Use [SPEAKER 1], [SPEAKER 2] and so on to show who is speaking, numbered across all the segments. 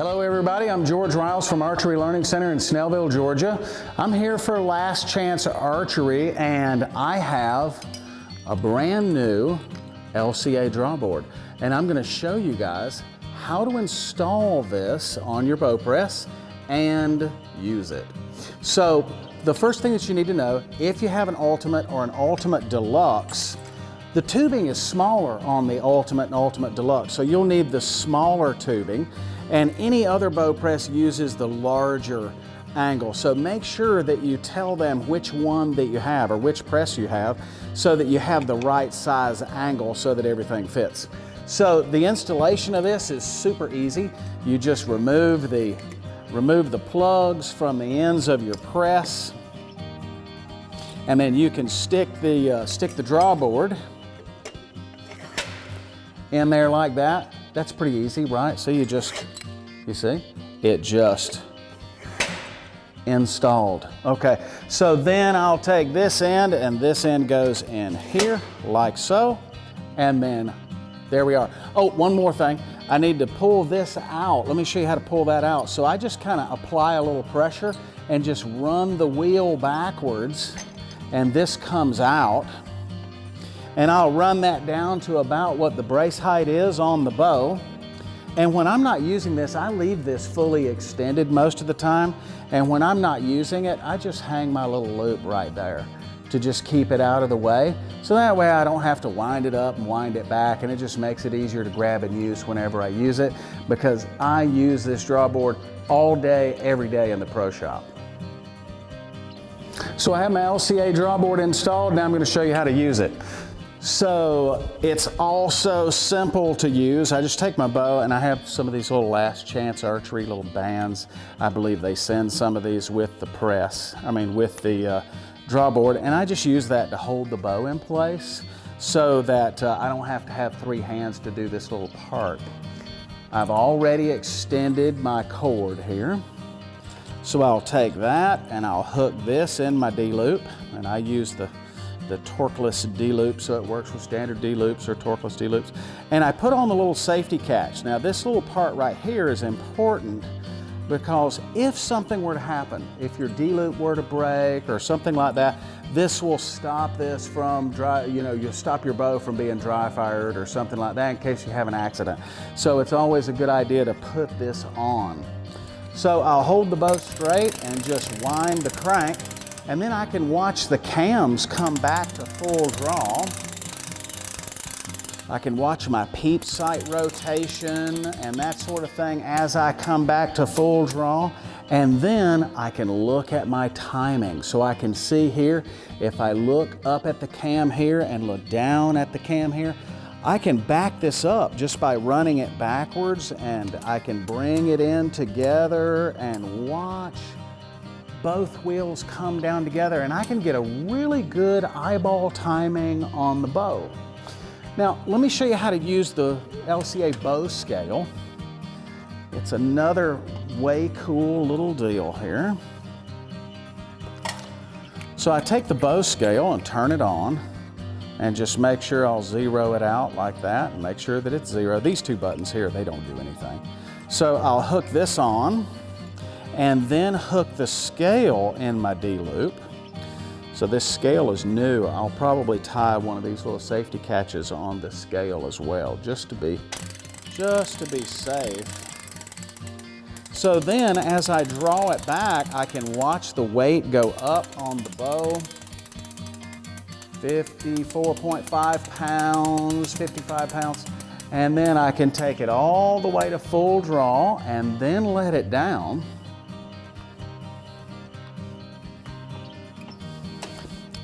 [SPEAKER 1] Hello everybody, I'm George Riles from Archery Learning Center in Snellville, Georgia. I'm here for Last Chance Archery and I have a brand new LCA Draw Board. And I'm going to show you guys how to install this on your bow press and use it. So the first thing that you need to know, if you have an Ultimate or an Ultimate Deluxe, the tubing is smaller on the Ultimate and Ultimate Deluxe, so you'll need the smaller tubing, and any other bow press uses the larger angle. So make sure that you tell them which one that you have or which press you have so that you have the right size angle so that everything fits. So the installation of this is super easy. You just remove the plugs from the ends of your press, and then you can stick the draw board in there like that. That's pretty easy, right? So you see, it just installed. Okay, so then I'll take this end and this end goes in here like so, and then there we are. Oh, one more thing. I need to pull this out. Let me show you how to pull that out. So I just kind of apply a little pressure and just run the wheel backwards, and this comes out. And I'll run that down to about what the brace height is on the bow. And when I'm not using this, I leave this fully extended most of the time. And when I'm not using it, I just hang my little loop right there to just keep it out of the way. So that way I don't have to wind it up and wind it back, and it just makes it easier to grab and use whenever I use it, because I use this draw board all day, every day in the pro shop. So I have my LCA draw board installed. Now I'm going to show you how to use it. So it's also simple to use. I just take my bow, and I have some of these little Last Chance Archery little bands. I believe they send some of these with the press, with the draw board, and I just use that to hold the bow in place so that I don't have to have three hands to do this little part. I've already extended my cord here. So I'll take that and I'll hook this in my D-loop, and I use the torqueless D-loop, so it works with standard D-loops or torqueless D-loops. And I put on the little safety catch. Now this little part right here is important because if something were to happen, if your D-loop were to break or something like that, this will stop this from you'll stop your bow from being dry fired or something like that in case you have an accident. So it's always a good idea to put this on. So I'll hold the bow straight and just wind the crank, and then I can watch the cams come back to full draw. I can watch my peep sight rotation and that sort of thing as I come back to full draw. And then I can look at my timing. So I can see here, if I look up at the cam here and look down at the cam here, I can back this up just by running it backwards, and I can bring it in together and watch both wheels come down together, and I can get a really good eyeball timing on the bow. Now, let me show you how to use the LCA bow scale. It's another way cool little deal here. So I take the bow scale and turn it on, and just make sure I'll zero it out like that, and make sure that it's zero. These two buttons here, they don't do anything. So I'll hook this on, and then hook the scale in my D-loop. So this scale is new. I'll probably tie one of these little safety catches on the scale as well, just to be safe. So then as I draw it back, I can watch the weight go up on the bow. 54.5 pounds, 55 pounds. And then I can take it all the way to full draw and then let it down.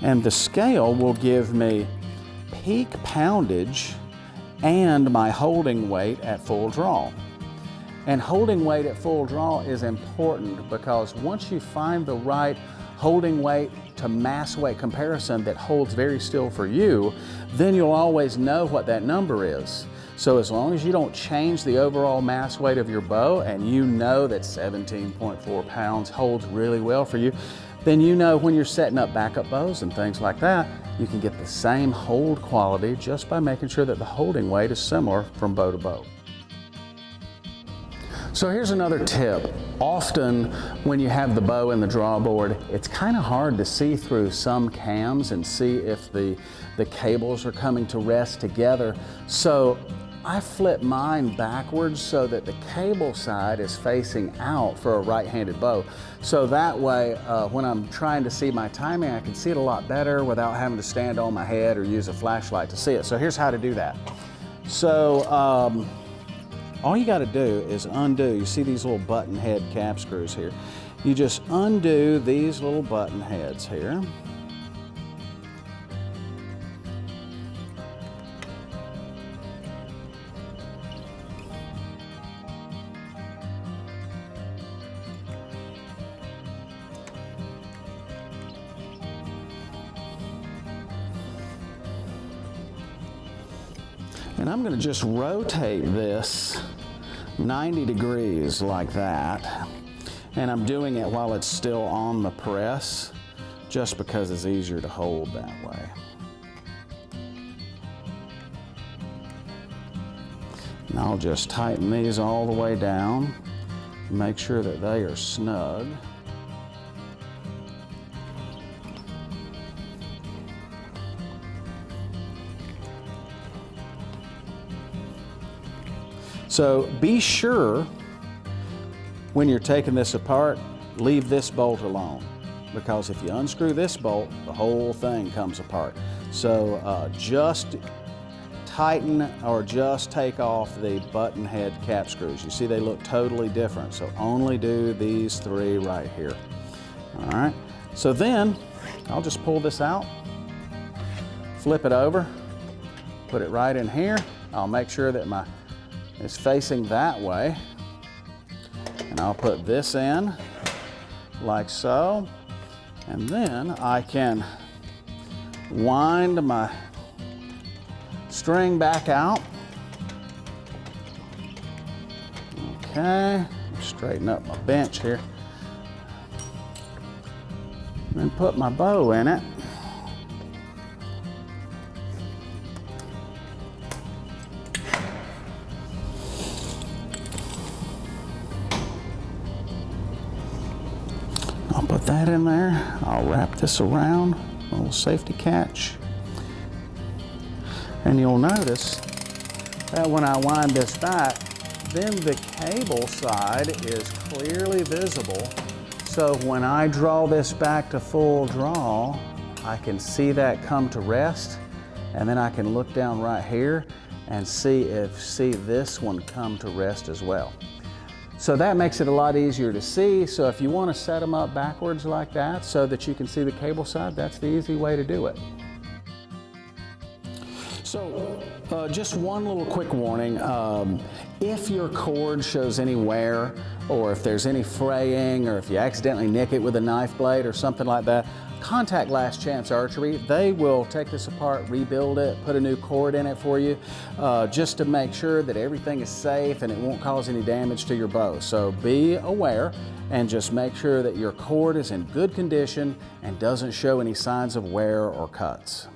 [SPEAKER 1] And the scale will give me peak poundage and my holding weight at full draw. And holding weight at full draw is important because once you find the right holding weight to mass weight comparison that holds very still for you, then you'll always know what that number is. So as long as you don't change the overall mass weight of your bow, and you know that 17.4 pounds holds really well for you, then you know when you're setting up backup bows and things like that, you can get the same hold quality just by making sure that the holding weight is similar from bow to bow. So here's another tip. Often when you have the bow and the draw board, it's kind of hard to see through some cams and see if the cables are coming to rest together. So I flip mine backwards so that the cable side is facing out for a right-handed bow. So that way, when I'm trying to see my timing, I can see it a lot better without having to stand on my head or use a flashlight to see it. So here's how to do that. So all you got to do is undo. You see these little button head cap screws here. You just undo these little button heads here. And I'm going to just rotate this 90 degrees like that. And I'm doing it while it's still on the press, just because it's easier to hold that way. And I'll just tighten these all the way down, make sure that they are snug. So be sure when you're taking this apart, leave this bolt alone, because if you unscrew this bolt, the whole thing comes apart. So just tighten or just take off the button head cap screws. You see they look totally different, so only do these three right here. All right, so then I'll just pull this out, flip it over, put it right in here. I'll make sure that it's facing that way, and I'll put this in like so, and then I can wind my string back out. Okay, straighten up my bench here, then put my bow in it. I'll put that in there. I'll wrap this around, a little safety catch. And you'll notice that when I wind this back, then the cable side is clearly visible. So when I draw this back to full draw, I can see that come to rest, and then I can look down right here and see this one come to rest as well. So that makes it a lot easier to see. So if you want to set them up backwards like that so that you can see the cable side, that's the easy way to do it. So just one little quick warning. If your cord shows any wear, or if there's any fraying, or if you accidentally nick it with a knife blade or something like that, contact Last Chance Archery. They will take this apart, rebuild it, put a new cord in it for you, just to make sure that everything is safe and it won't cause any damage to your bow. So be aware and just make sure that your cord is in good condition and doesn't show any signs of wear or cuts.